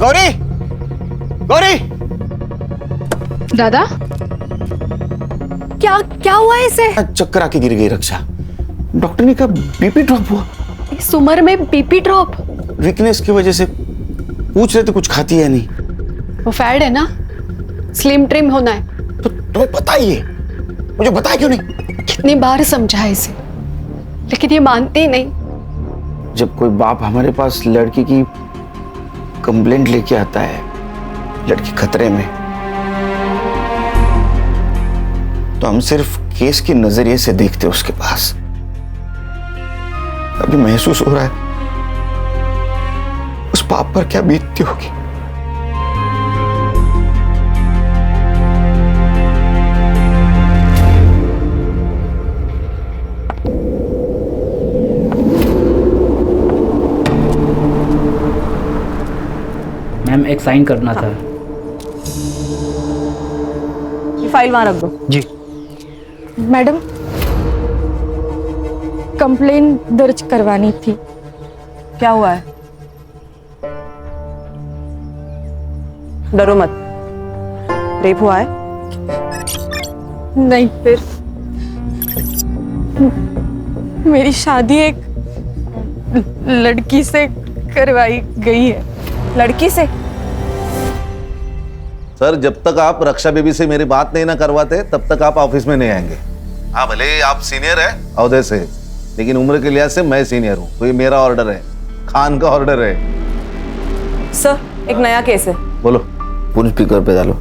गौरी, गौरी, दादा क्या क्या हुआ है इसे? चक्कर आके गिर गई रक्षा। डॉक्टर ने कहा बीपी ड्रॉप हुआ। इस उम्र में बीपी ड्रॉप? वीकनेस की वजह से। पूछ रहे थे कुछ खाती है नहीं। वो फैड है ना, स्लिम ट्रिम होना है। तो तुम्हें पता ही है, मुझे बताया क्यों नहीं? कितनी बार समझा है इसे, लेकिन ये मानती ही नहीं। जब कोई बाप हमारे पास लड़की की कंप्लेंट लेके आता है, लड़की खतरे में, तो हम सिर्फ केस के नजरिए से देखते हैं उसके पास। अभी महसूस हो रहा है उस बाप पर क्या बीतती होगी। मैम एक साइन करना था। ये फाइल वहां रख दो। जी मैडम, कंप्लेन दर्ज करवानी थी। क्या हुआ है? डरो मत। रेप हुआ है? नहीं, फिर मेरी शादी एक लड़की से करवाई गई है। लड़की से? सर, जब तक आप रक्षा बेबी से मेरी बात नहीं ना करवाते तब तक आप ऑफिस में नहीं आएंगे। हाँ, भले ही आप सीनियर है औहदे से, लेकिन उम्र के लिहाज से मैं सीनियर हूँ, तो ये मेरा ऑर्डर है, खान का ऑर्डर है। सर, एक नया केस है। बोलो। फोन स्पीकर पे डालो।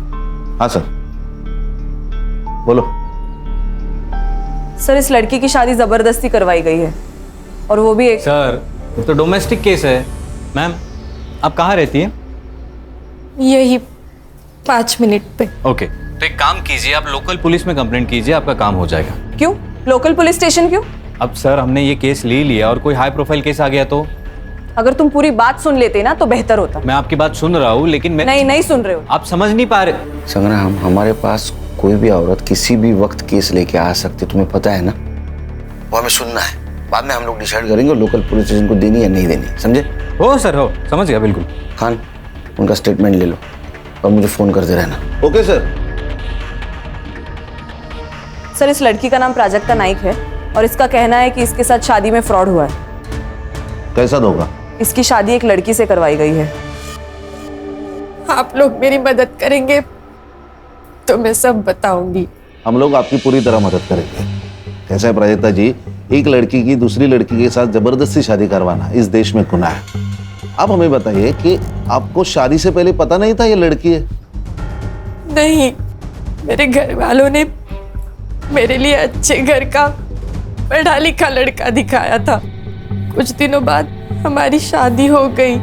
हाँ सर, बोलो। सर, इस लड़की की शादी जबरदस्ती करवाई गई है, और वो भी एक। सर, ये तो डोमेस्टिक केस है। मैम, आप कहाँ रहती हैं? यही 5 मिनट पे। ओके, तो एक काम कीजिए, आप लोकल पुलिस में कंप्लेंट कीजिए, आपका काम हो जाएगा। क्यों? लोकल पुलिस स्टेशन क्यों? अब सर, हमने ये केस ले लिया और कोई हाई प्रोफाइल केस आ गया तो? अगर तुम पूरी बात सुन लेते ना तो बेहतर होता। मैं आपकी बात सुन रहा हूँ, लेकिन मैं नहीं सुन रहे हो। आप समझ नहीं पा रहे। संग्राम, हमारे पास कोई भी औरत किसी भी वक्त केस लेके आ सकती, तुम्हें पता है ना। वो हमें सुनना है, बाद में हम लोग डिसाइड करेंगे लोकल पुलिस स्टेशन को देनी या नहीं देनी। समझे? हो सर, हो, समझ गया बिल्कुल। खान, उनका स्टेटमेंट ले लो और मुझे फोन करते रहना। Okay sir. सर, इस लड़की का नाम प्राजक्ता नाइक है, और इसका कहना है कि इसके साथ शादी में फ्रॉड हुआ है। कैसा होगा? इसकी शादी एक लड़की से करवाई गई है। आप लोग मेरी मदद करेंगे तो मैं सब बताऊंगी। हम लोग आपकी पूरी तरह मदद करेंगे। कैसा है प्राजक्ता जी, एक लड़की की दूसरी लड़की के साथ जबरदस्ती शादी करवाना इस देश में गुनाह है। आप हमें बताइए कि आपको शादी से पहले पता नहीं था ये लड़की है? नहीं, मेरे घर वालों ने मेरे लिए अच्छे घर का पढ़ा लिखा लड़का दिखाया था। कुछ दिनों बाद हमारी शादी हो गई।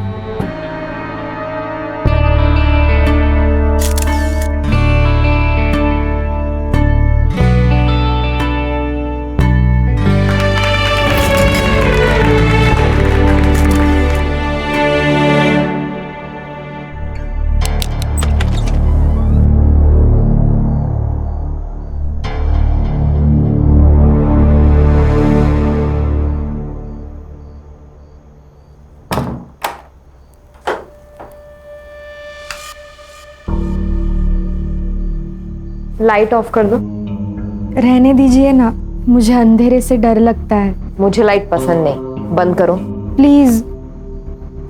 लाइट ऑफ कर दो। रहने दीजिए ना, मुझे अंधेरे से डर लगता है। मुझे लाइट पसंद नहीं, बंद करो। प्लीज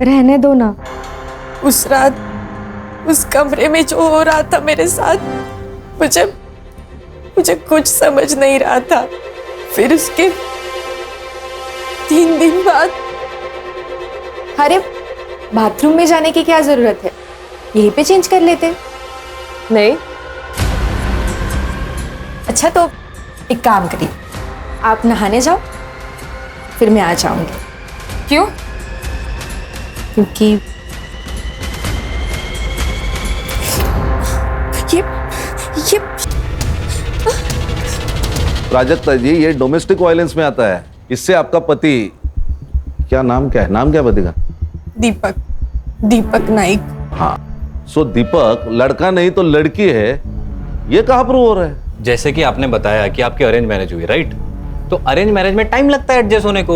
रहने दो ना। उस रात उस कमरे में जो हो रहा था मेरे साथ, मुझे कुछ समझ नहीं रहा था। फिर उसके 3 दिन बाद। अरे, बाथरूम में जाने की क्या जरूरत है, यहीं पे चेंज कर लेते। नहीं। अच्छा, तो एक काम करिए, आप नहाने जाओ, फिर मैं आ जाऊंगी। क्यों? क्योंकि ये प्राजक्ता जी, ये डोमेस्टिक वायलेंस में आता है। इससे आपका पति, क्या नाम क्या है? नाम क्या पति का? दीपक नाइक। हाँ, सो दीपक लड़का नहीं तो लड़की है, ये कहाँ प्रूव हो रहा है? जैसे कि आपने बताया कि आपकी अरेंज मैरिज हुई, राइट? तो अरेंज मैरिज में टाइम लगता है एडजस्ट होने को,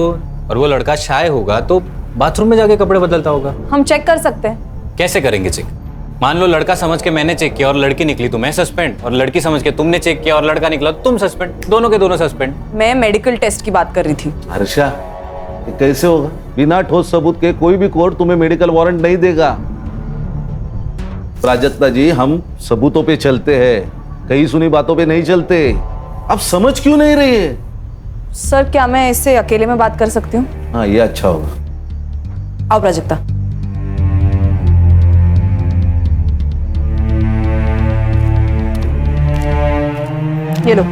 और वो लड़का शाय होगा तो बाथरूम में जाके कपड़े बदलता होगा। हम चेक कर सकते हैं। कैसे करेंगे चेक? मान लो लड़का समझ के मैंने चेक किया और लड़की निकली तो मैं सस्पेंड, और लड़की समझ के तुमने चेक किया और लड़का निकला तो तुम सस्पेंड, दोनों के दोनों सस्पेंड। मैं मेडिकल टेस्ट की बात कर रही थी। हर्षा, ये कैसे होगा? बिना ठोस सबूत के कोई भी कोर्ट तुम्हें मेडिकल वारंट नहीं देगा। प्राजक्ता जी, हम सबूतों पे चलते हैं, कहीं सुनी बातों पे नहीं चलते। आप समझ क्यों नहीं रही है? सर, क्या मैं इससे अकेले में बात कर सकती हूँ? हाँ, ये अच्छा होगा। आओ प्राजक्ता। ये लो।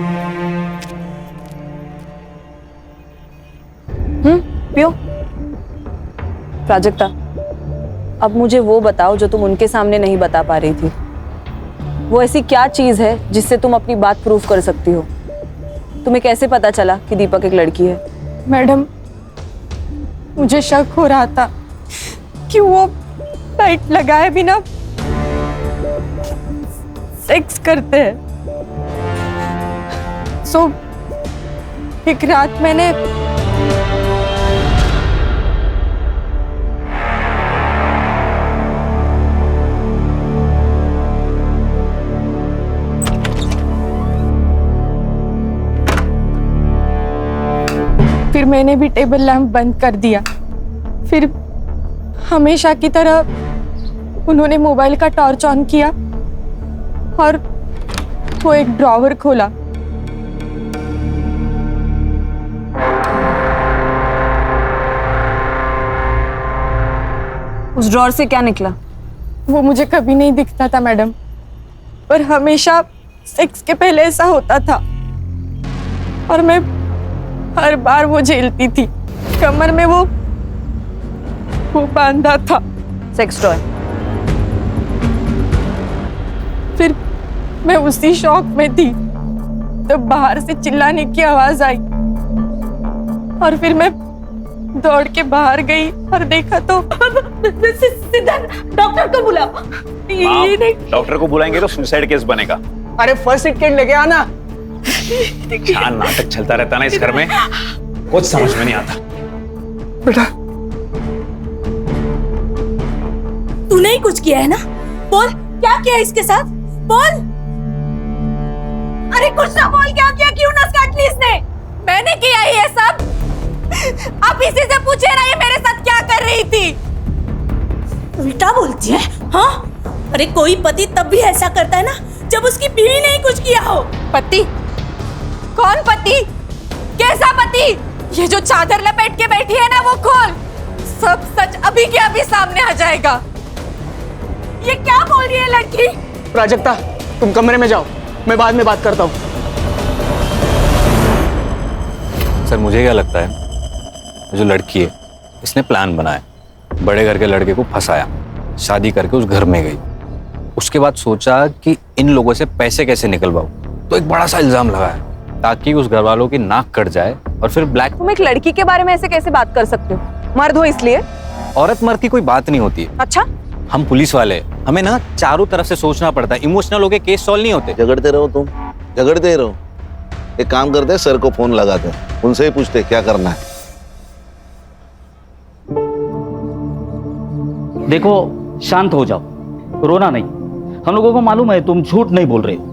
पियो। प्राजक्ता, अब मुझे वो बताओ जो तुम उनके सामने नहीं बता पा रही थी। वो ऐसी क्या चीज है जिससे तुम अपनी बात प्रूव कर सकती हो? तुम्हें कैसे पता चला कि दीपक एक लड़की है? मैडम, मुझे शक हो रहा था कि वो लाइट लगाए बिना सेक्स करते हैं। सो एक रात मैंने फिर मैंने भी टेबल लैंप बंद कर दिया। फिर हमेशा की तरह उन्होंने मोबाइल का टॉर्च ऑन किया और वो एक ड्रॉवर खोला। उस ड्रॉर से क्या निकला? वो मुझे कभी नहीं दिखता था मैडम, पर हमेशा सेक्स के पहले ऐसा होता था और मैं हर बार वो झेलती थी। कमर में वो बांधा था सेक्स टॉय। फिर मैं उसी शौक में थी तब बाहर से चिल्लाने की आवाज आई और फिर मैं दौड़ के बाहर गई और देखा तो सीधा डॉक्टर को बुला। ये नहीं, डॉक्टर को बुलाएंगे तो सुसाइड केस बनेगा। अरे फर्स्ट एड किट लेके आना। क्या नाटक चलता रहता ना इस घर में, कुछ समझ में नहीं आता। बेटा, तूने ही कुछ किया है ना? बोल, क्या किया इसके साथ? बोल। अरे कुछ ना बोल, क्या किया? क्यों नस काट ली इसने? मैंने किया ये सब। आप इसी से पूछे ना, ये मेरे साथ क्या कर रही थी? उल्टा बोलती है, हाँ? अरे कोई पति तब भी ऐसा करता है ना जब उसकी बीवी ने ही कुछ किया हो। पति? कौन पति? कैसा पति? ये जो चादर लपेट के बैठी है ना, वो खोल। सब सच अभी के अभी सामने आ जाएगा। ये क्या बोल रही है लड़की? प्राजक्ता, तुम कमरे में जाओ, मैं बाद में बात करता हूँ। सर, मुझे क्या लगता है, जो लड़की है इसने प्लान बनाया, बड़े घर के लड़के को फंसाया, शादी करके उस घर में गई, उसके बाद सोचा कि इन लोगों से पैसे कैसे निकलवाऊं, तो एक बड़ा सा इल्जाम लगाया ताकि उस घर वालों की नाक कट जाए और फिर ब्लैक। तुम एक लड़की के बारे में ऐसे कैसे बात कर सकते हो? मर्द हो इसलिए? औरत मर्द की कोई बात नहीं होती है। अच्छा, हम पुलिस वाले, हमें ना चारों तरफ से सोचना पड़ता है, इमोशनल होके केस सॉल्व नहीं होते। झगड़ते रहो तुम, झगड़ते रहो। एक काम करते हैं, सर को फोन लगाते हैं, उनसे ही पूछते क्या करना है। देखो, शांत हो जाओ, रोना नहीं। हम लोगों को मालूम है तुम झूठ नहीं बोल रहे हो,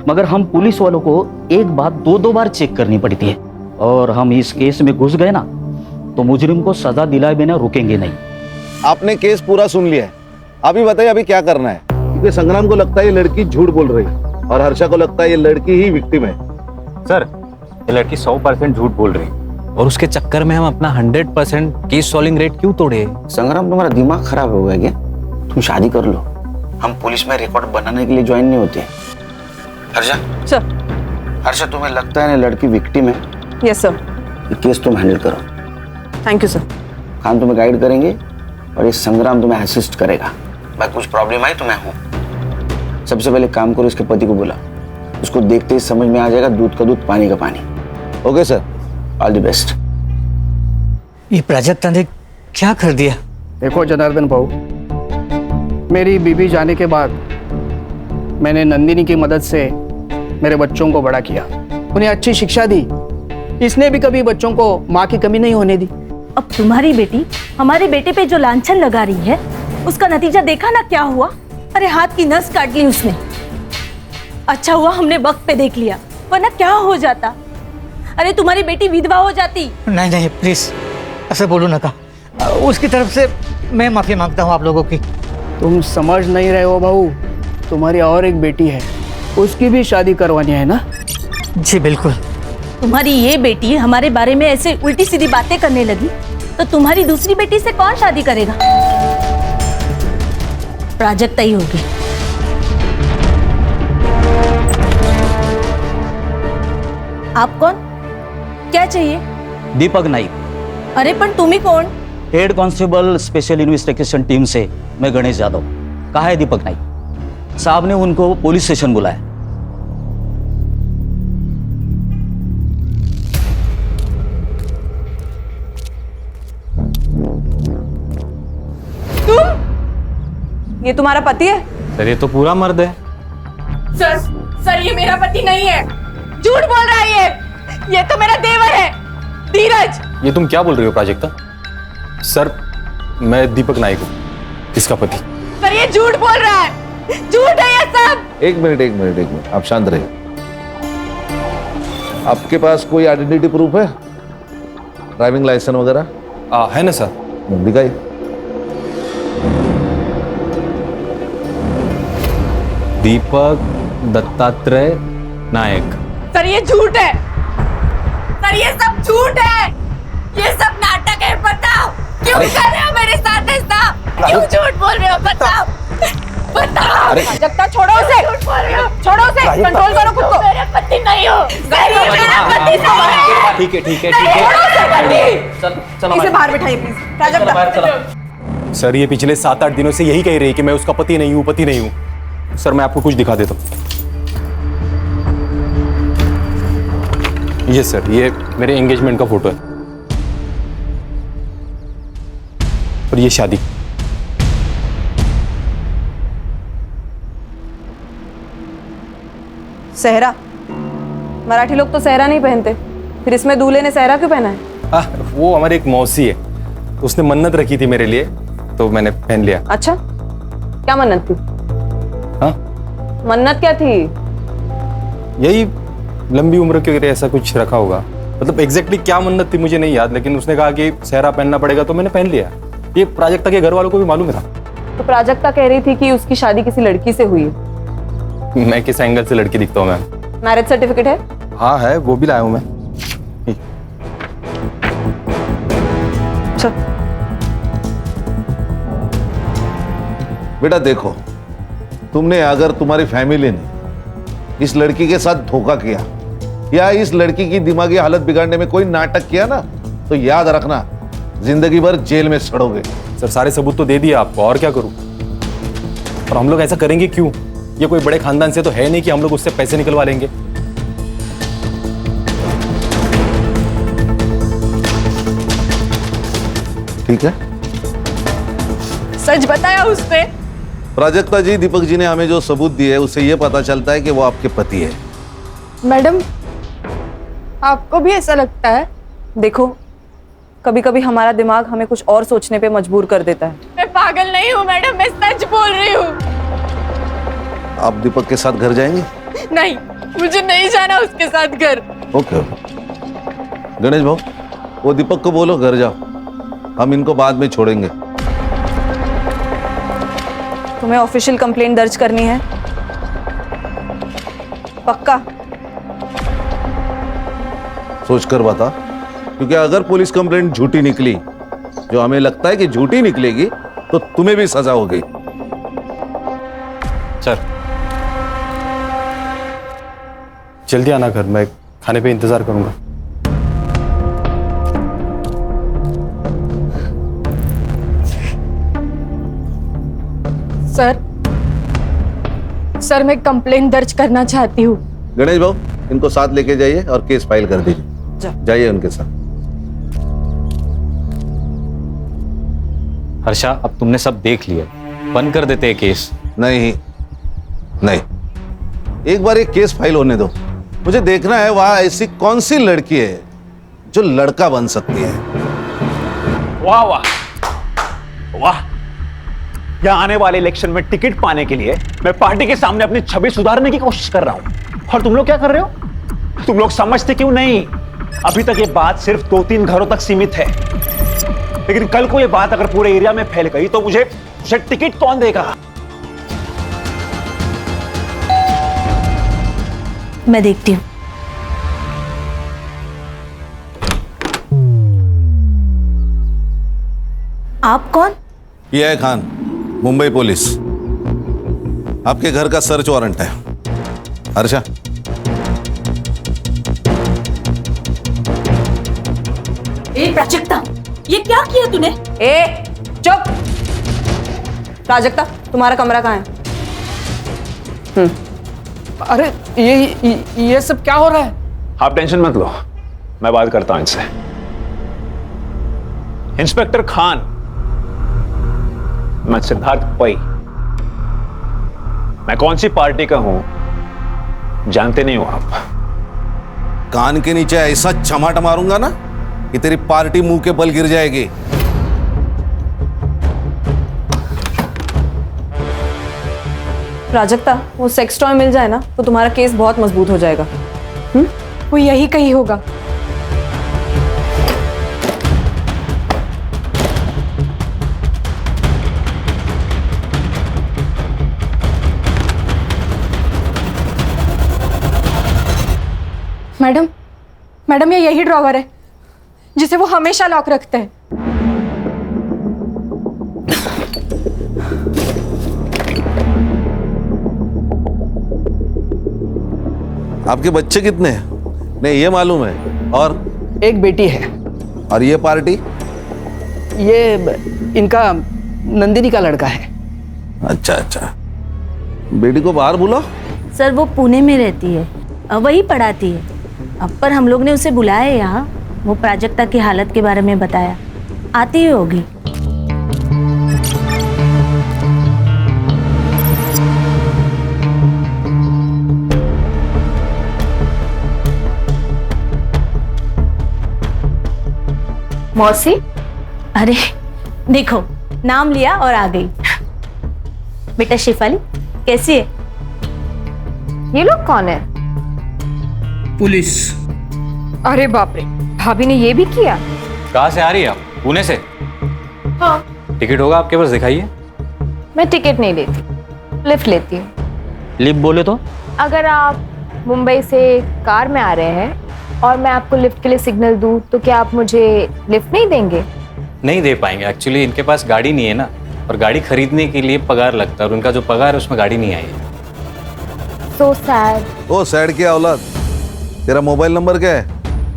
मगर हम पुलिस वालों को एक बात दो बार चेक करनी पड़ती है, और हम इस केस में घुस गए ना तो मुजरिम को सजा दिलाए बिना रुकेंगे नहीं। आपने केस पूरा सुन लिया है, अभी बताइए अभी क्या करना है? क्योंकि संग्राम को लगता है ये लड़की झूठ बोल रही है और हर्षा को लगता है ये लड़की ही विक्टिम है। सर, ये लड़की 100% झूठ बोल रही है और उसके चक्कर में हम अपना 100% केस सॉल्विंग रेट क्यों तोड़े? संग्राम, तुम्हारा दिमाग खराब हो गया क्या? तुम शादी कर लो, हम पुलिस में रिकॉर्ड बनाने के लिए ज्वाइन नहीं होते। हर्षा सर। हर्षा, तुम्हें लगता है ना लड़की विक्टिम है? Yes sir. ये केस तुम हैंडल करो। Thank you sir. खान तुम्हें गाइड करेंगे और ये संग्राम तुम्हें असिस्ट करेगा। भाई कुछ प्रॉब्लम आई तो मैं हूँ। सबसे पहले काम करो, इसके पति को बुला, उसको देखते ही समझ में आ जाएगा दूध का दूध पानी का पानी। Okay sir, all the best. ये प्राजक्ता ने क्या कर दिया? देखो जनार्दन भाऊ, मेरी बीबी जाने के बाद मैंने नंदिनी की मदद से मेरे बच्चों को बड़ा किया, उन्हें अच्छी शिक्षा दी। इसने भी कभी बच्चों को माँ की कमी नहीं होने दी। अब तुम्हारी बेटी हमारे बेटे पे जो लांछन लगा रही है, उसका नतीजा देखा ना क्या हुआ? अरे हाथ की नस काट ली उसने। अच्छा हुआ हमने वक्त पे देख लिया, वरना क्या हो जाता। अरे तुम्हारी बेटी विधवा हो जाती। नहीं नहीं प्लीज ऐसे बोलो ना का। उसकी तरफ से मैं माफी मांगता हूँ आप लोगों की। तुम समझ नहीं रहे हो बहू, तुम्हारी और एक बेटी है, उसकी भी शादी करवानी है ना? जी बिल्कुल। तुम्हारी ये बेटी हमारे बारे में ऐसे उल्टी सीधी बातें करने लगी तो तुम्हारी दूसरी बेटी से कौन शादी करेगा? प्राजक्ता ही होगी। आप कौन? क्या चाहिए? दीपक नाइक। अरे पर तुम ही कौन? Head constable special investigation team से मैं गणेश यादव। कहा है दीपक नाइक? साहब ने उनको पुलिस स्टेशन बुलाया। ये तुम्हारा पति है? सर ये तो पूरा मर्द है। सर ये मेरा पति नहीं है, झूठ बोल रहा है ये तो मेरा देवर है, धीरज। ये तुम क्या बोल रही हो प्राजक्ता? सर मैं दीपक नाइक हूँ, इसका पति। सर ये झूठ बोल रहा है, झूठ है ये सब। एक मिनट, आप शांत रहिए। आपके पास कोई आइडेंटिटी प्रूफ है? ड्राइविंग लाइसेंस वगैरह? है ना सर। दिखाई। दीपक दत्तात्रेय नायक। सर ये झूठ है, सर ये सब झूठ है, ये सब नाटक है। बताओ क्यों कर रहे हो मेरे साथ ऐसा? क्यों झूठ बोल रहे हो? बताओ बताओ। प्राजक्ता छोड़ो उसे, छोड़ो उसे, कंट्रोल करो खुद को। मेरे पति नहीं हो, सर ये मेरा पति नहीं है। ठीक है छोड़ो उसे पति। इसे बाहर बिठाइए प्लीज। प्राजक्ता सर ये पिछले 7-8 दिनों से यही कह रही है कि मैं उसका पति नहीं हूँ। सर मैं आपको कुछ दिखा देता हूँ। ये सर, ये मेरे एंगेजमेंट का फोटो है और ये शादी। सहरा, मराठी लोग तो सहरा नहीं पहनते, फिर इसमें दूल्हे ने सहरा क्यों पहना है? वो हमारी एक मौसी है, उसने मन्नत रखी थी मेरे लिए तो मैंने पहन लिया। अच्छा, क्या मन्नत थी? हाँ? मन्नत क्या थी? यही लंबी उम्र के लिए ऐसा कुछ रखा होगा। मतलब एग्जैक्टली क्या मन्नत थी मुझे नहीं याद, लेकिन उसने कहा कि सहरा पहनना पड़ेगा तो मैंने पहन लिया। ये प्राजक्ता के घर वालों को भी मालूम था। तो प्राजक्ता कह रही थी कि उसकी शादी किसी लड़की से हुई है। मैं किस एंगल से लड़की दिखता हूँ मैम? मैरिज सर्टिफिकेट है? हाँ है, वो भी लाया हूँ मैं। बेटा देखो, तुमने अगर तुम्हारी फैमिली ने इस लड़की के साथ धोखा किया या इस लड़की की दिमागी हालत बिगाड़ने में कोई नाटक किया ना, तो याद रखना जिंदगी भर जेल में सड़ोगे। सर सारे सबूत तो दे दिए आपको, और क्या करूं? और हम लोग ऐसा करेंगे क्यों? ये कोई बड़े खानदान से तो है नहीं कि हम लोग उससे पैसे निकलवा लेंगे। ठीक है, सच बताया उसने। प्राजक्ता जी, दीपक जी ने हमें जो सबूत दिए उससे यह पता चलता है कि वो आपके पति है। मैडम, आपको भी ऐसा लगता है? देखो, कभी कभी हमारा दिमाग हमें कुछ और सोचने पे मजबूर कर देता है। मैं पागल नहीं हूँ मैडम, मैं सच बोल रही हूँ। आप दीपक के साथ घर जाएंगे? नहीं, मुझे नहीं जाना उसके साथ घर। ओके। गणेश भाऊ, वो दीपक को बोलो घर जाओ, हम इनको बाद में छोड़ेंगे। तुम्हें ऑफिशियल कंप्लेंट दर्ज करनी है? पक्का? सोच कर बता, क्योंकि अगर पुलिस कंप्लेंट झूठी निकली, जो हमें लगता है कि झूठी निकलेगी, तो तुम्हें भी सजा होगी। सर जल्दी आना घर, मैं खाने पे इंतजार करूंगा। सर मैं कंप्लेंट दर्ज करना चाहती हूँ। गणेश भाऊ, इनको साथ लेके जाइए और केस फाइल कर दीजिए। जाइए उनके साथ। हर्षा, अब तुमने सब देख लिया, बंद कर देते हैं केस। नहीं नहीं, एक बार एक केस फाइल होने दो। मुझे देखना है वहां ऐसी कौन सी लड़की है जो लड़का बन सकती है। वाह वाह वाह, या आने वाले इलेक्शन में टिकट पाने के लिए मैं पार्टी के सामने अपनी छवि सुधारने की कोशिश कर रहा हूं। और तुम लोग क्या कर रहे हो? तुम लोग समझते क्यों नहीं? अभी तक ये बात सिर्फ 2-3 घरों तक सीमित है, लेकिन कल को ये बात अगर पूरे एरिया में फैल गई तो मुझे टिकट कौन देगा? मैं देखती हूँ। आप कौन? ये है खान, मुंबई पुलिस। आपके घर का सर्च वारंट है। हर्षा, ए प्राजक्ता, ये क्या किया तूने? ए चुप। प्राजक्ता, तुम्हारा कमरा कहाँ है? अरे ये सब क्या हो रहा है? आप टेंशन मत लो, मैं बात करता हूं इनसे। इंस्पेक्टर खान, मैं सिद्धार्थ पै। मैं कौन सी पार्टी का हूं जानते नहीं हो आप? कान के नीचे ऐसा चमाट मारूंगा ना कि तेरी पार्टी मुंह के बल गिर जाएगी। प्राजक्ता, वो सेक्स टॉय मिल जाए ना तो तुम्हारा केस बहुत मजबूत हो जाएगा। वो यही कहीं होगा। मैडम, मैडम, ये यही ड्रॉवर है जिसे वो हमेशा लॉक रखते हैं। आपके बच्चे कितने हैं? नहीं, ये मालूम है। और एक बेटी है। और ये पार्टी? ये इनका नंदिनी का लड़का है। अच्छा अच्छा, बेटी को बाहर बुलाओ। सर वो पुणे में रहती है, वही पढ़ाती है। अब पर हम लोग ने उसे बुलाया है यहाँ। वो प्राजक्ता की हालत के बारे में बताया, आती ही होगी। मौसी, अरे देखो, नाम लिया और आ गई। बेटा शिफाली, कैसी है? ये लोग कौन है? पुलिस। अरे बाप रे, भाभी ने ये भी किया? कहाँ से आ रही है आप? पुणे से? हाँ। टिकट होगा आपके पास, दिखाइए। मैं टिकट नहीं लेती, लिफ्ट लेती हूँ। लिफ्ट बोले तो? अगर आप मुंबई से कार में आ रहे हैं और मैं आपको लिफ्ट के लिए सिग्नल दूं तो क्या आप मुझे लिफ्ट नहीं देंगे? नहीं दे पाएंगे, एक्चुअली इनके पास गाड़ी नहीं है ना, और गाड़ी खरीदने के लिए पगार लगता है, और उनका जो पगार है उसमें गाड़ी नहीं आई है। So sad। ओ सैड क्या औलाद, तेरा मोबाइल नंबर क्या है?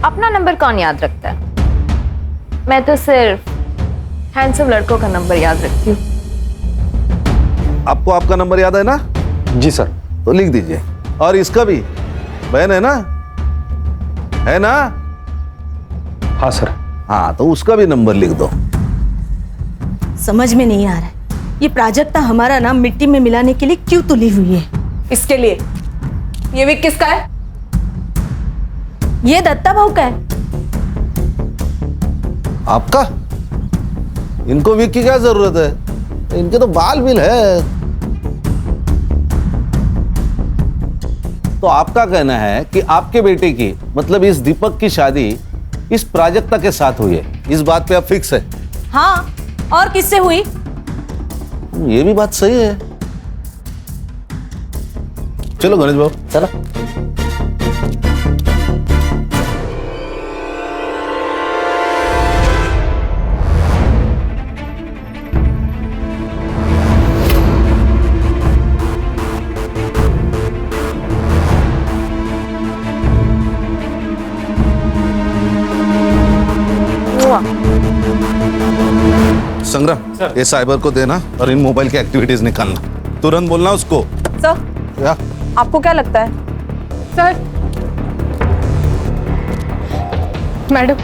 अपना नंबर कौन याद रखता है? मैं तो सिर्फ हैंडसम लड़कों का नंबर याद रखती हूँ। आपको आपका नंबर याद है ना? जी सर। तो लिख दीजिए। और इसका भी, बहन है ना? है ना? हाँ सर। हाँ, तो उसका भी नंबर लिख दो। समझ में नहीं आ रहा है, ये प्राजक्ता हमारा नाम मिट्टी में मिलाने के लिए क्यों तुली हुई है? इसके लिए ये विक किसका है? ये दत्ता भाऊ का है। आपका? इनको विक की क्या जरूरत है? इनके तो बाल बिल है। तो आपका कहना है कि आपके बेटे की, मतलब इस दीपक की शादी इस प्राजक्ता के साथ हुई है, इस बात पे आप फिक्स है? हाँ, और किससे हुई? ये भी बात सही है। चलो गणेश बाबू, चलो। संग्राम, ये साइबर को देना और इन मोबाइल की एक्टिविटीज निकालना। तुरंत बोलना उसको। सर, क्या? आपको क्या लगता है? सर, मैडम,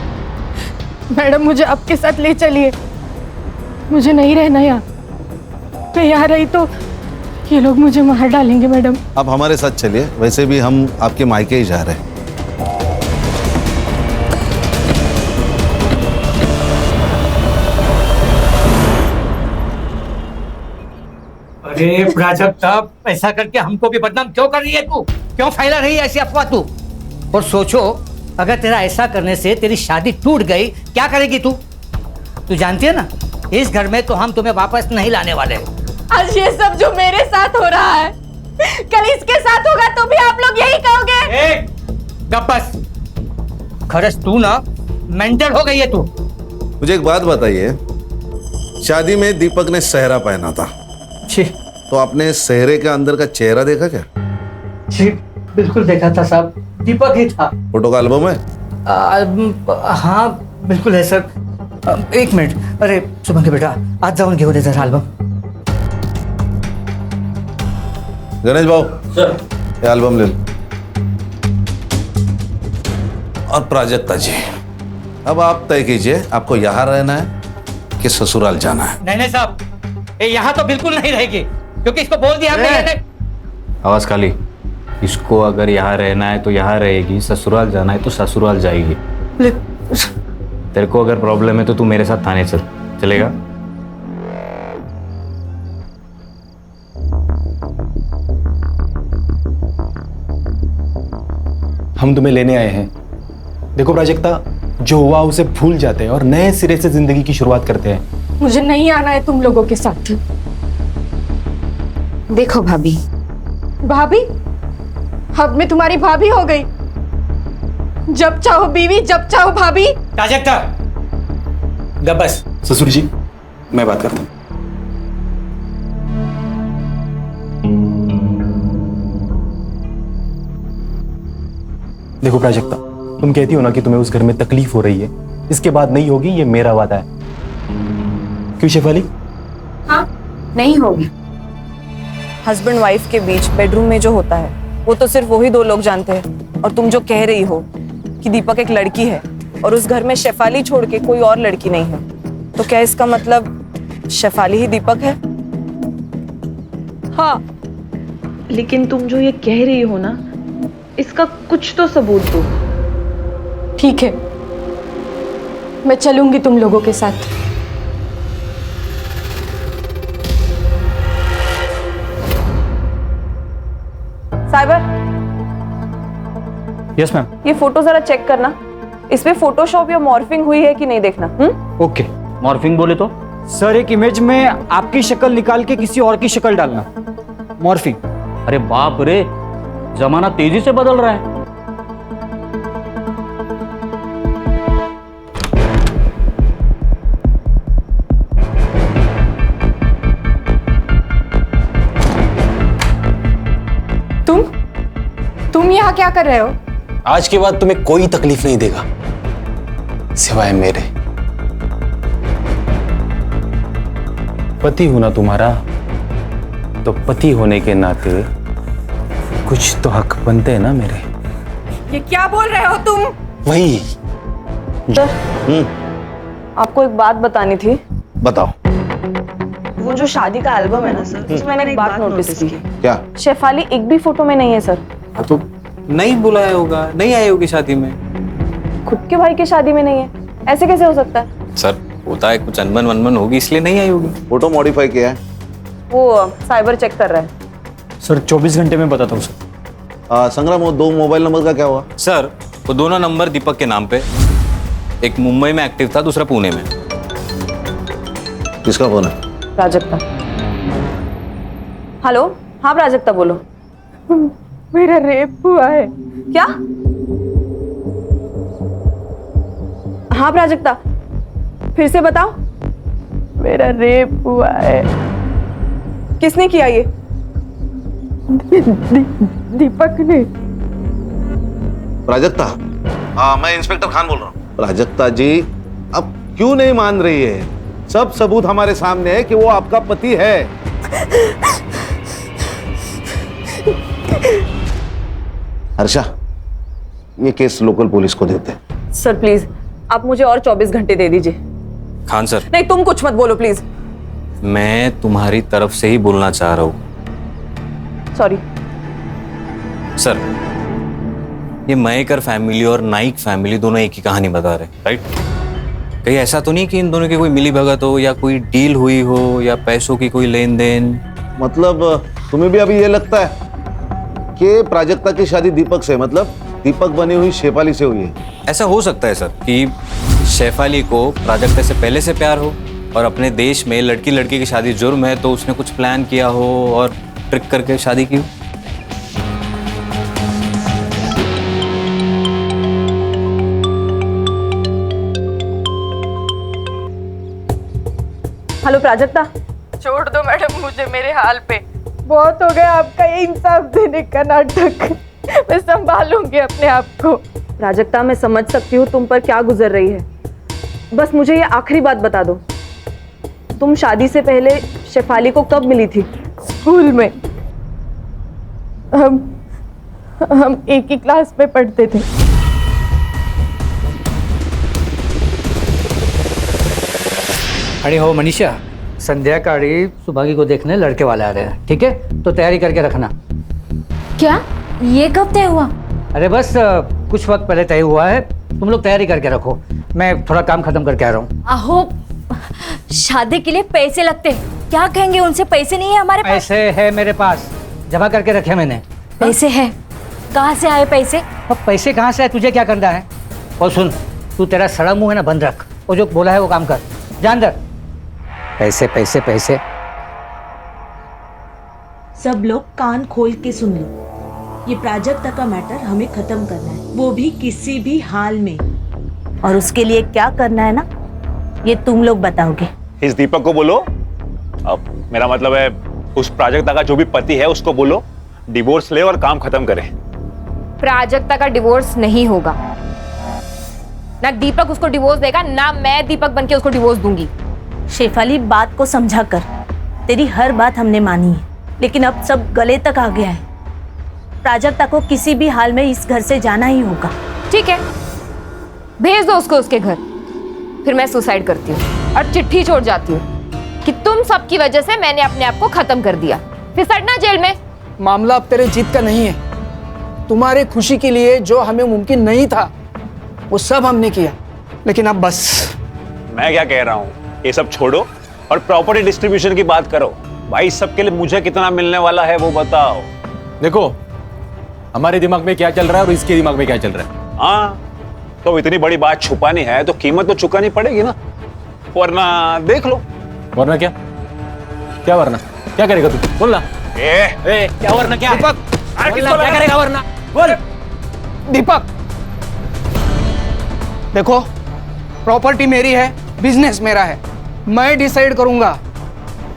मैडम मुझे आपके साथ ले चलिए, मुझे नहीं रहना यहाँ। मैं यहाँ रही तो ये लोग मुझे मार डालेंगे मैडम। आप हमारे साथ चलिए, वैसे भी हम आपके मायके ही जा रहे हैं। अरे प्राजक्ता, ऐसा करके हमको भी बदनाम क्यों कर रही है तू? क्यों फैला रही है ऐसी अफवाह तू? और सोचो, अगर तेरा ऐसा करने से तेरी शादी टूट गई, क्या करेगी तू? तू जानती है ना, इस घर में तो हम तुम्हें वापस नहीं लाने वाले। आज ये सब जो मेरे साथ हो रहा है, कल इसके साथ होगा तो भी आप लोग यही कहोगे। गप बस। खरस तू ना मेंटल हो गई है तू। मुझे एक बात बताइए, शादी में दीपक ने सेहरा पहना था, जी तो आपने सेहरे के अंदर का चेहरा देखा क्या? जी बिल्कुल देखा था साहब, दीपक ही था। फोटो का एल्बम है? हाँ बिल्कुल है सर। एक मिनट, अरे सुमन के बेटा आज जाऊन घेऊन दे जरा एल्बम। गणेश भाऊ सर, ये एल्बम ले लो। और प्राजक्ता जी, अब आप तय कीजिए, आपको यहाँ रहना है कि ससुराल जाना है? नहीं साहब, ये यहाँ तो बिल्कुल नहीं रहेगी, क्योंकि इसको बोल दिया हमने रहने। आवाज खाली। इसको अगर यहाँ रहना है तो यहाँ रहेगी, ससुराल जाना है तो ससुराल जाएगी। तेरे को अगर प्रॉब्लम है तो तू मेरे साथ थाने चल, चलेगा? हम तुम्हें लेने आए हैं। देखो प्राजक्ता, जो हुआ उसे भूल जाते हैं और नए सिरे से जिंदगी की शुरुआत करते हैं। मुझे नहीं आना है तुम लोगों के साथ। देखो भाभी, भाभी? अब मैं तुम्हारी भाभी हो गई। जब चाहो बीवी, जब चाहो भाभी। प्राजक्ता गप बस। ससुर जी, मैं बात करता हूँ। देखो प्राजक्ता, तुम कहती हो ना कि तुम्हें उस घर में तकलीफ हो रही है, इसके बाद नहीं होगी, ये मेरा वादा है। क्यों शेफाली? हाँ, नहीं होगी। हस्बैंड वाइफ के बीच बेडरूम में जो होता है वो तो सिर्फ वही दो लोग जानते हैं। और तुम जो कह रही हो कि दीपक एक लड़की है और उस घर में शेफाली छोड़ के कोई और लड़की नहीं है, तो क्या इसका मतलब शेफाली ही दीपक है? हाँ, लेकिन तुम जो ये कह रही हो ना, इसका कुछ तो सबूत दो। ठीक है, मैं चलूंगी तुम लोगों के साथ। Cyber, yes ma'am. ये फोटो जरा चेक करना, इसमें फोटोशॉप या मॉर्फिंग हुई है कि नहीं देखना। ओके। मॉर्फिंग बोले तो? सर एक इमेज में आपकी शक्ल निकाल के किसी और की शक्ल डालना, मॉर्फिंग। अरे बाप रे, जमाना तेजी से बदल रहा है। तुम यहाँ क्या कर रहे हो? आज के बाद तुम्हें कोई तकलीफ नहीं देगा सिवाय मेरे। पति हूं ना तुम्हारा, तो पति होने के नाते कुछ तो हक बनते हैं ना मेरे। ये क्या बोल रहे हो तुम? वही। आपको एक बात बतानी थी। बताओ। वो जो शादी का एल्बम है ना सर, उसमें मैंने एक बात नोटिस की। क्या? शेफाली एक भी फोटो में नहीं है सर। तो नहीं बुलाया होगा, नहीं आई होगी शादी में। खुद के भाई की शादी में नहीं है, ऐसे कैसे हो सकता है? सर होता है, कुछ अनबन वनबन होगी इसलिए नहीं आई होगी। फोटो मॉडिफाई किया है? वो साइबर चेक कर रहा है। सर 24 घंटे में बताता हूँ सर। संग्राम, वो 2 मोबाइल नंबर का क्या हुआ? सर वो दोनों नंबर दीपक के नाम पे, एक मुंबई में एक्टिव था, दूसरा पुणे में। किसका फोन है? प्राजक्ता। हेलो, हाँ प्राजक्ता बोलो। मेरा रेप हुआ है। क्या? हाँ प्राजक्ता, फिर से बताओ। मेरा रेप हुआ है। किसने किया ये? दीपक ने। प्राजक्ता? हाँ, मैं इंस्पेक्टर खान बोल रहा हूँ। प्राजक्ता जी, अब क्यों नहीं मान रही है? सब सबूत हमारे सामने है कि वो आपका पति है। हर्षा, ये केस लोकल पुलिस को देते हैं। सर प्लीज, आप मुझे और 24 घंटे दे दीजिए। खान सर। नहीं, तुम कुछ मत बोलो प्लीज। मैं तुम्हारी तरफ से ही बोलना चाह रहा हूँ। सॉरी सर, ये मयेकर फैमिली और नाइक फैमिली दोनों एक ही कहानी बता रहे, राइट? कहीं ऐसा तो नहीं कि इन दोनों की कोई मिली भगत हो या कोई डील हुई हो या पैसों की कोई लेन देन? मतलब तुम्हें भी अभी ये लगता है कि प्राजक्ता की शादी दीपक से, मतलब दीपक बनी हुई शेफाली से हुई है? ऐसा हो सकता है सर कि शेफाली को प्राजक्ता से पहले से प्यार हो और अपने देश में लड़की लड़की की शादी जुर्म है, तो उसने कुछ प्लान किया हो और ट्रिक करके शादी की हो। हेलो प्राजक्ता। छोड़ दो मैडम मुझे मेरे हाल पे, बहुत हो गया आपका ये इंसाफ देने का नाटक। मैं संभालूंगी अपने आप को। प्राजक्ता, मैं समझ सकती हूँ तुम पर क्या गुजर रही है, बस मुझे ये आखिरी बात बता दो, तुम शादी से पहले शेफाली को कब मिली थी? स्कूल में हम एक ही क्लास में पढ़ते थे। अरे हो मनीषा, संध्याकाळी सुभागी को देखने लड़के वाले आ रहे हैं, ठीक है? तो तैयारी करके रखना। क्या ये कब तय हुआ? अरे बस कुछ वक्त पहले तय हुआ है, तुम लोग तैयारी करके रखो, मैं थोड़ा काम खत्म करके आ रहा हूँ। आहो, शादी के लिए पैसे लगते, क्या कहेंगे उनसे? पैसे नहीं है हमारे पास। पैसे है मेरे पास, जमा करके रखे मैंने। पैसे है? कहाँ से आए पैसे? अब पैसे कहाँ से आए, तुझे क्या करना है? और सुन, तू तेरा सड़ा मुंह है ना बंद रख, वो जो बोला है वो काम कर, जा अंदर। पैसे पैसे पैसे। सब लोग कान खोल के सुन लो, ये प्राजक्ता का मैटर हमें खत्म करना है, वो भी किसी भी हाल में। और उसके लिए क्या करना है ना, ये तुम लोग बताओगे। इस दीपक को बोलो, अब मेरा मतलब है उस प्राजक्ता का जो भी पति है उसको बोलो डिवोर्स ले और काम खत्म करे। प्राजक्ता का डिवोर्स नहीं होगा, ना दीपक उसको डिवोर्स देगा, ना मैं दीपक बनके उसको डिवोर्स दूंगी। शेफाली, बात को समझा कर, तेरी हर बात हमने मानी है, लेकिन अब सब गले तक आ गया है। प्राजक्ता को किसी भी हाल में इस घर से जाना ही होगा। ठीक है, भेज दो उसको उसके घर, फिर मैं सुसाइड करती हूँ और चिट्ठी छोड़ जाती हूँ कि तुम सबकी वजह से मैंने अपने आप को खत्म कर दिया, फिर सड़ना जेल में। मामला अब तेरे जीत का नहीं है, तुम्हारे खुशी के लिए जो हमें मुमकिन नहीं था वो सब हमने किया, लेकिन अब बस। मैं क्या कह रहा हूँ, ये सब छोड़ो और प्रॉपर्टी डिस्ट्रीब्यूशन की बात करो। भाई सबके लिए मुझे कितना मिलने वाला है वो बताओ। देखो हमारे दिमाग में क्या चल रहा है और इसके दिमाग में क्या चल रहा है। हाँ, तो इतनी बड़ी बात छुपानी है तो कीमत तो चुकानी पड़ेगी ना, वरना देख लो। वरना क्या? क्या वरना? क्या करेगा तू? बोल ना। क्या वरना क्या? दीपक, क्या करेगा वरना? बोल। दीपक, देखो प्रॉपर्टी मेरी है, बिजनेस मेरा है, मैं डिसाइड करूंगा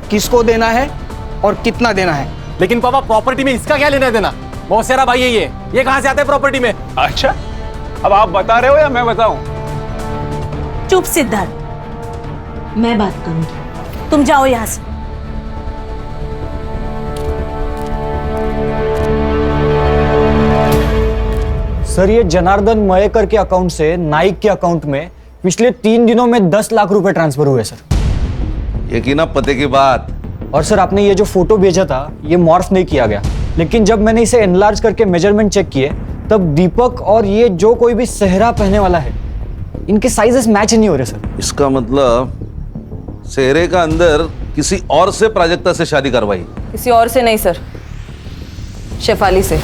किसको देना है और कितना देना है। लेकिन पापा प्रॉपर्टी में इसका क्या लेना देना? बहुत सारा भाई है ये कहां से आता है प्रॉपर्टी में? अच्छा, अब आप बता रहे हो या मैं बताऊं? चुप सिद्धार्थ, मैं बात करूंगी, तुम जाओ यहाँ से। सर, ये जनार्दन मयेकर के अकाउंट से नाइक के अकाउंट में पिछले 3 दिनों में 10 लाख रुपए ट्रांसफर हुए सर। यकीन पते की बात। और सर आपने ये जो फोटो भेजा था ये मॉर्फ नहीं किया गया, लेकिन जब मैंने इसे एनलार्ज करके मेजरमेंट चेक किए तब दीपक और ये जो कोई भी सेहरा पहनने वाला है इनके साइजेस मैच नहीं हो रहे सर। इसका मतलब सेहरे का अंदर किसी और से प्राजक्ता से शादी करवाई? किसी और से नहीं सर, शेफाली से।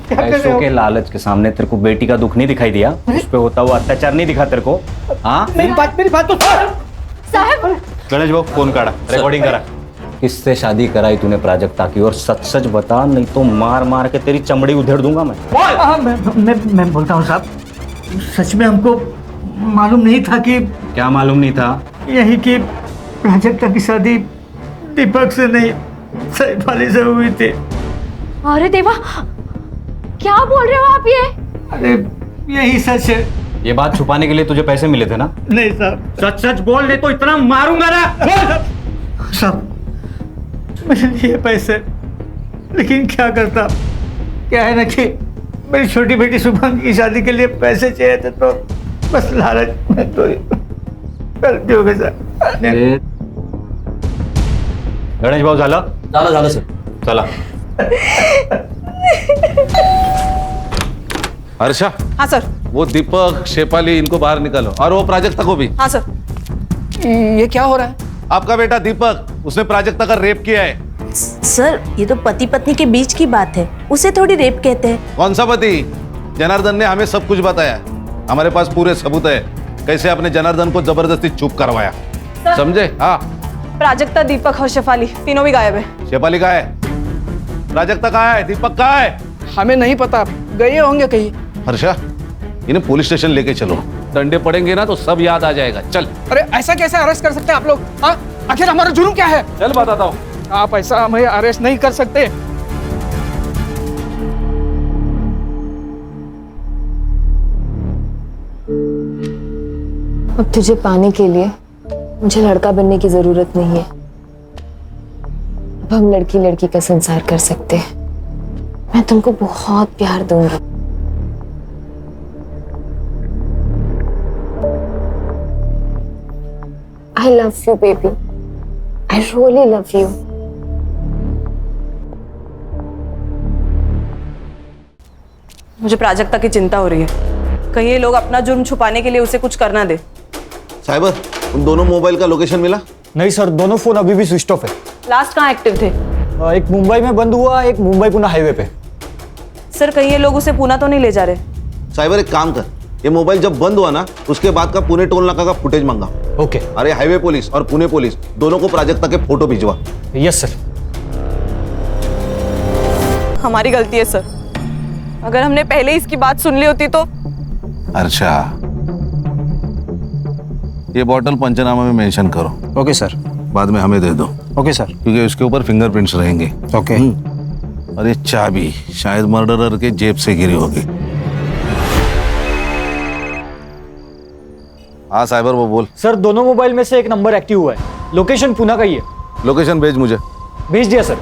पैसों के लालच के सामने तेरे को बेटी का दुख नहीं दिखाई दिया? उस पे होता हुआ अत्याचार नहीं दिखा तेरे को? हाँ, मेरी बात तो साहब, गणेश भाऊ फोन काढ़ा, रिकॉर्डिंग करा। किससे शादी कराई तूने प्राजक्ता की? और सच सच बता, नहीं तो मार मार के तेरी चमड़ी उधेड़ दूंगा मैं। मैं बोलता हूँ साहब, सच में हमको मालूम नहीं था कि। क्या मालूम नहीं था? यही कि प्राजक्ता की शादी दीपक से नहीं शेफाली से हुई थी। अरे देवा, क्या बोल रहे हो आप ये? अरे यही सच है। ये बात छुपाने के लिए तुझे पैसे मिले थे ना? नहीं साहब, सच सच बोल ले तो इतना मारूंगा ना। साहब मेरे लिए पैसे, लेकिन क्या करता, क्या है ना कि मेरी छोटी बेटी शुभम की शादी के लिए पैसे चाहिए थे, तो बस लालच में तो गलती हो गई सर। गणेश भाऊ झालं झालं सर। चला। हर्षा, हाँ सर। वो दीपक, शेफाली, इनको बाहर निकालो और वो प्राजक्ता को भी। हाँ सर। ये क्या हो रहा है? आपका बेटा दीपक, उसने प्राजक्ता का रेप किया है। सर ये तो पति पत्नी के बीच की बात है, उसे थोड़ी रेप कहते हैं। कौन सा पति? जनार्दन ने हमें सब कुछ बताया, हमारे पास पूरे सबूत है कैसे आपने जनार्दन को जबरदस्ती चुप करवाया। समझे? हाँ। प्राजक्ता, दीपक और शेफाली तीनों भी गायब है। शेफाली कहाँ है? प्राजक्ता कहाँ है? दीपक कहाँ है? हमें नहीं पता, गए होंगे कहीं। हर्षा, इन्हें पुलिस स्टेशन लेके चलो, डंडे पड़ेंगे ना तो सब याद आ जाएगा। चल। अरे ऐसा कैसे अरेस्ट कर सकते हैं आप लोग? हाँ, आखिर हमारा जुर्म क्या है? चल बताता हूँ। आप ऐसा हमें अरेस्ट नहीं कर सकते। अब तुझे पाने के लिए मुझे लड़का बनने की जरूरत नहीं है। अब हम लड़की लड़की का संसार कर सकते हैं। मैं तुमको बहुत प्यार दूंगी। I love you, baby. I really love you. मुझे प्राजक्ता की चिंता हो रही है, कहीं ये लोग अपना जुर्म छुपाने के लिए उसे कुछ करना दे। साइबर, उन दोनों मोबाइल का लोकेशन मिला? नहीं सर, दोनों फोन अभी भी स्विच ऑफ है। लास्ट कहाँ एक्टिव थे? एक मुंबई में बंद हुआ, एक मुंबई पुणे हाईवे पे। सर कहीं ये लोग उसे पूना तो नहीं ले जा रहे? साइबर एक काम कर, ये मोबाइल जब बंद हुआ ना उसके बाद का पुणे टोल नाका का फुटेज मांगा। ओके। अरे हाईवे पुलिस और पुणे पुलिस दोनों को प्राजक्ता के फोटो भिजवा। Yes sir. हमारी गलती है सर, अगर हमने पहले इसकी बात सुन ली होती तो। अच्छा, ये बॉटल पंचनामा में मेंशन करो। Okay sir. बाद में हमें दे दो। Okay sir. क्योंकि उसके ऊपर फिंगरप्रिंट्स रहेंगे। ओके। और ये चाबी शायद मर्डरर के जेब से गिरी होगी। हाँ साइबर, वो बोल। सर दोनों मोबाइल में से एक नंबर एक्टिव हुआ है, लोकेशन पुणे का ही है। लोकेशन भेज मुझे। भेज दिया सर।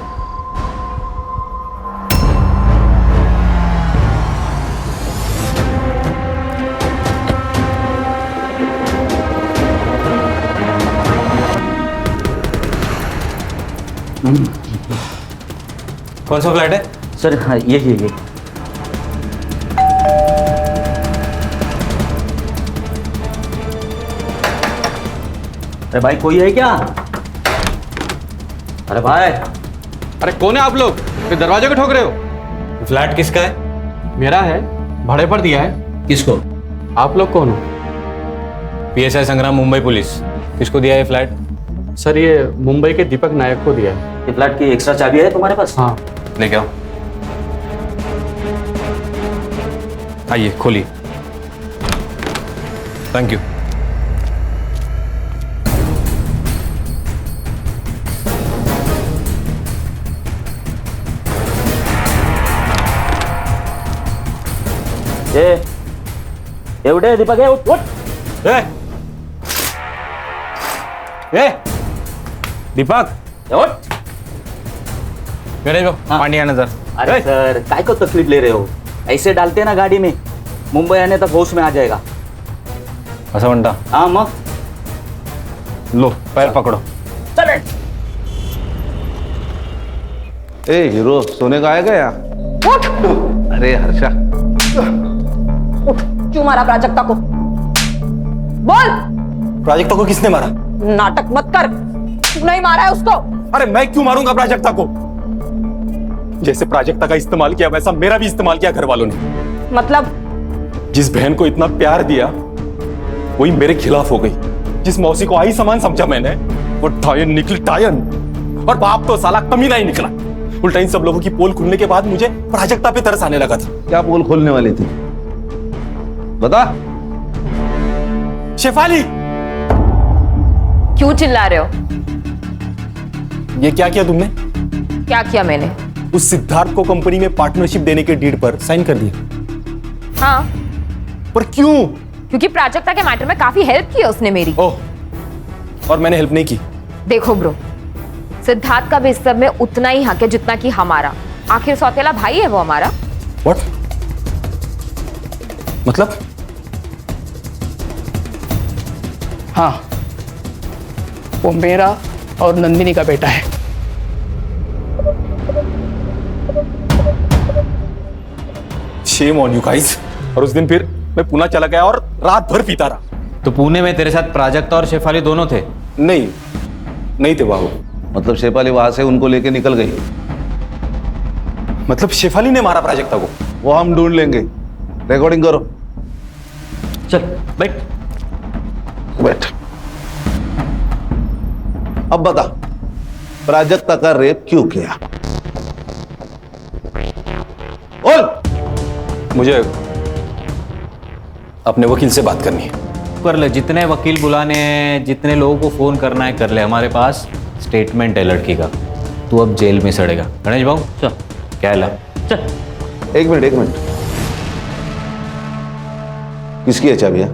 कौन सा फ्लैट है सर? हाँ ये अरे भाई कोई है क्या? अरे भाई, अरे कौन है आप लोग? फिर दरवाजे को ठोक रहे हो? फ्लैट किसका है? मेरा है, भाड़े पर दिया है। किसको? आप लोग कौन हो? PSI संग्राम, मुंबई पुलिस। किसको दिया है फ्लैट? सर ये मुंबई के दीपक नायक को दिया है। ये फ्लैट की एक्स्ट्रा चाबी है तुम्हारे पास? हाँ। लेके आओ। आइए खोलिए। Thank you. एवढे दीपक है, उठ उठ। दीपक उठ। गणेश भाऊ, पानी आना सर। अरे सर काय को तकलीफ ले रहे हो? ऐसे डालते ना गाड़ी में, मुंबई आने तक होश में आ जाएगा। ऐसा म्हणता? हाँ मग। लो पैर पकड़ो। चले। ए हीरो, सोने का आएगा या? अरे हर्षा, उठ। क्यों मारा प्राजक्ता को? बोल। प्राजक्ता को किसने मारा? नाटक मत कर, तू नहीं मारा है उसको। अरे मैं क्यों मारूंगा प्राजक्ता को? जैसे प्राजक्ता का इस्तेमाल किया वैसा मेरा भी इस्तेमाल किया घर वालों ने। मतलब? जिस बहन को इतना प्यार दिया वही मेरे खिलाफ हो गई। जिस मौसी को आई समान समझा मैंने, वो टायन निकली टायन। और बाप तो साला कमीना ही निकला। उल्टा इन सब लोगों की पोल खुलने के बाद मुझे प्राजक्ता पे तरस आने लगा था। क्या पोल खोलने वाली थी? बता। शेफाली, क्यों चिल्ला रहे हो? ये क्या किया तुमने? क्या किया मैंने? उस सिद्धार्थ को कंपनी में पार्टनरशिप देने के डीड पर साइन कर दिया। हाँ। पर क्यों? क्योंकि प्राजक्ता के मैटर में काफी हेल्प की उसने मेरी। ओह, और मैंने हेल्प नहीं की? देखो ब्रो, सिद्धार्थ का भी इस सब में उतना ही हक है जितना कि हमारा। आखिर सौतेला भाई है वो हमारा। What? मतलब? हाँ, वो मेरा और नंदिनी का बेटा है। Shame on you guys. और उस दिन फिर मैं पुणे चला गया और रात भर पीता रहा। तो पुणे में तेरे साथ प्राजक्ता और शेफाली दोनों थे? नहीं थे बाबू। मतलब शेफाली वहां से उनको लेके निकल गई? मतलब शेफाली ने मारा प्राजक्ता को? वो हम ढूंढ लेंगे। रिकॉर्डिंग करो। चल बैठ। बैठ। अब बता, प्राजक्ता का रेप क्यों किया? बोल। मुझे अपने वकील से बात करनी है। कर ले, जितने वकील बुलाने हैं, जितने लोगों को फोन करना है कर ले। हमारे पास स्टेटमेंट है लड़की का। तू अब जेल में सड़ेगा। गणेश बाबू चल, क्या है ला? चल। एक मिनट। किसकी है चाबियां?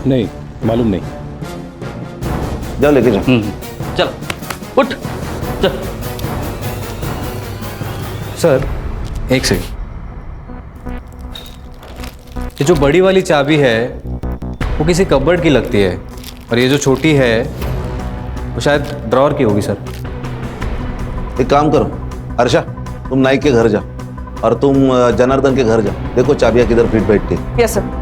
नहीं मालूम नहीं। जाओ लेके जाओ। चल उठ चल। सर एक सेकंड, ये जो बड़ी वाली चाबी है वो किसी कबर्ड की लगती है, और ये जो छोटी है वो शायद ड्रॉअर की होगी सर। एक काम करो हर्षा, तुम नाइक के घर जाओ और तुम जनार्दन के घर जाओ। देखो चाबियां किधर फिट बैठती। Yes sir.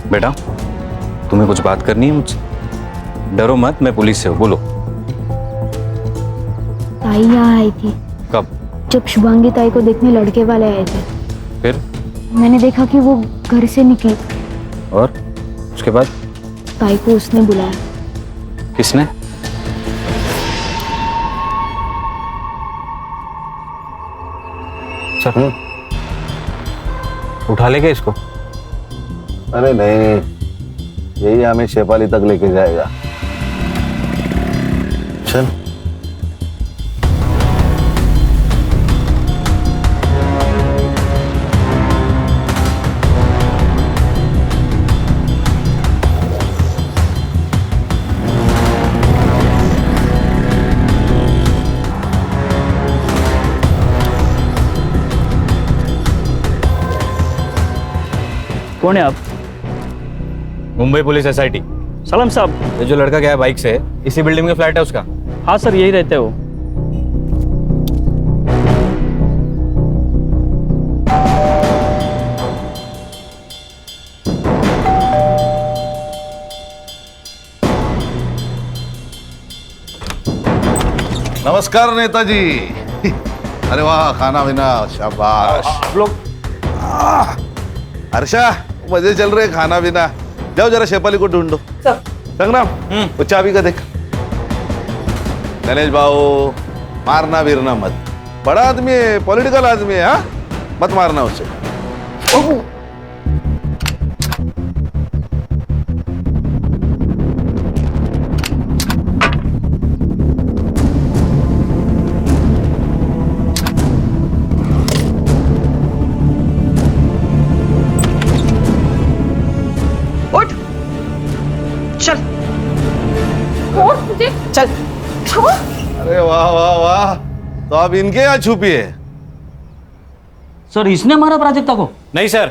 बेटा तुम्हें कुछ बात करनी है मुझसे? डरो मत, मैं पुलिस से हूँ। बोलो। ताई यहाँ आई थी। कब? जब शुभांगी ताई को देखने लड़के वाले आए थे। फिर? मैंने देखा कि वो घर से निकली। और उसके बाद? ताई को उसने बुलाया। किसने? सर उठा ले क्या इसको? अरे नहीं, यही हमें शेफाली तक लेके जाएगा। चल। कौन है आप? Mumbai police SIT। सलाम साहब। ये जो लड़का गया है बाइक से, इसी बिल्डिंग में फ्लैट है उसका? हाँ सर, यही रहते हो। नमस्कार नेताजी। अरे वाह, खाना पीना शाबाश। आप लोग हर्षा मजे चल रहे, खाना पीना। जाओ जरा शेफाली को ढूंढो। संग्राम वो चाबी का देख। गणेश भाऊ मारना वीरना मत, बड़ा आदमी है, पॉलिटिकल आदमी है। हाँ मत मारना उसे। चल। अरे वाह वाह वाह, तो आप इनके यहाँ छुपी है? सर इसने मारा प्राजक्ता को? नहीं सर,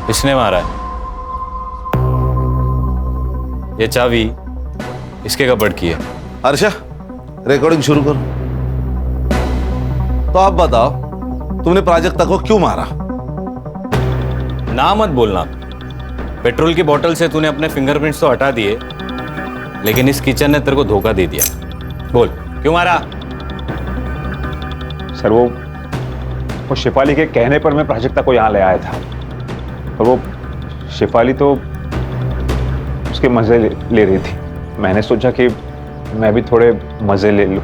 इसने मारा है। ये चाबी इसके कबर्ड की है। हर्षा रिकॉर्डिंग शुरू करो। तो आप बताओ, तुमने प्राजक्ता को क्यों मारा? ना मत बोलना। पेट्रोल की बोतल से तूने अपने फिंगरप्रिंट्स तो हटा दिए, लेकिन इस किचन ने तेरे को धोखा दे दिया। बोल क्यों मारा? सर वो शेफाली के कहने पर मैं प्राजक्ता को यहाँ ले आया था, और वो शेफाली तो उसके मजे ले रही थी। मैंने सोचा कि मैं भी थोड़े मजे ले लूं।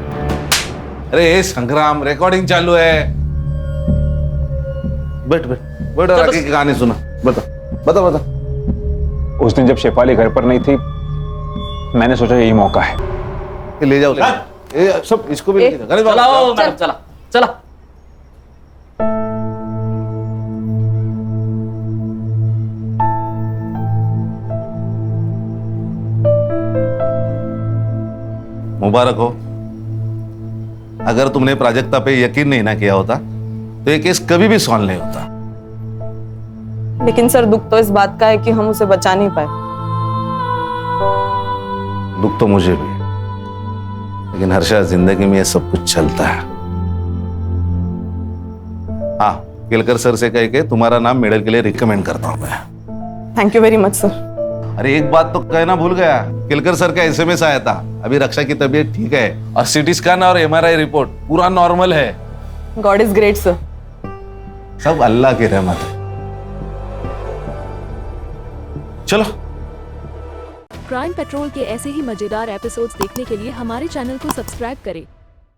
अरे संग्राम, रिकॉर्डिंग चालू है। बैठ बैठ। बड़ा राखी की कहानी सुना, बता बता बता। उस दिन जब शेफाली घर पर नहीं थी, मैंने सोचा यही मौका है। ले जाओ, सब इसको भी लेके जाओ। चलाओ मैडम, चला चला। मुबारक हो। अगर तुमने प्राजक्ता पे यकीन नहीं ना किया होता तो ये केस कभी भी सॉल्व नहीं होता। लेकिन सर दुख तो इस बात का है कि हम उसे बचा नहीं पाए। दुख तो मुझे भी है, लेकिन हर्षा जिंदगी में ये सब कुछ चलता है। हाँ, केलकर सर से कह के तुम्हारा नाम मेडल के लिए रिकमेंड करता हूं मैं। Thank you very much sir. अरे एक बात तो कहना भूल गया, केलकर सर का एसएमएस आया था। अभी रक्षा की तबीयत ठीक है और सीटी स्कैन और एमआरआई रिपोर्ट पूरा नॉर्मल है। God is great sir. सब अल्लाह की रहमत है। चलो। क्राइम पेट्रोल के ऐसे ही मजेदार एपिसोड्स देखने के लिए हमारे चैनल को सब्सक्राइब करें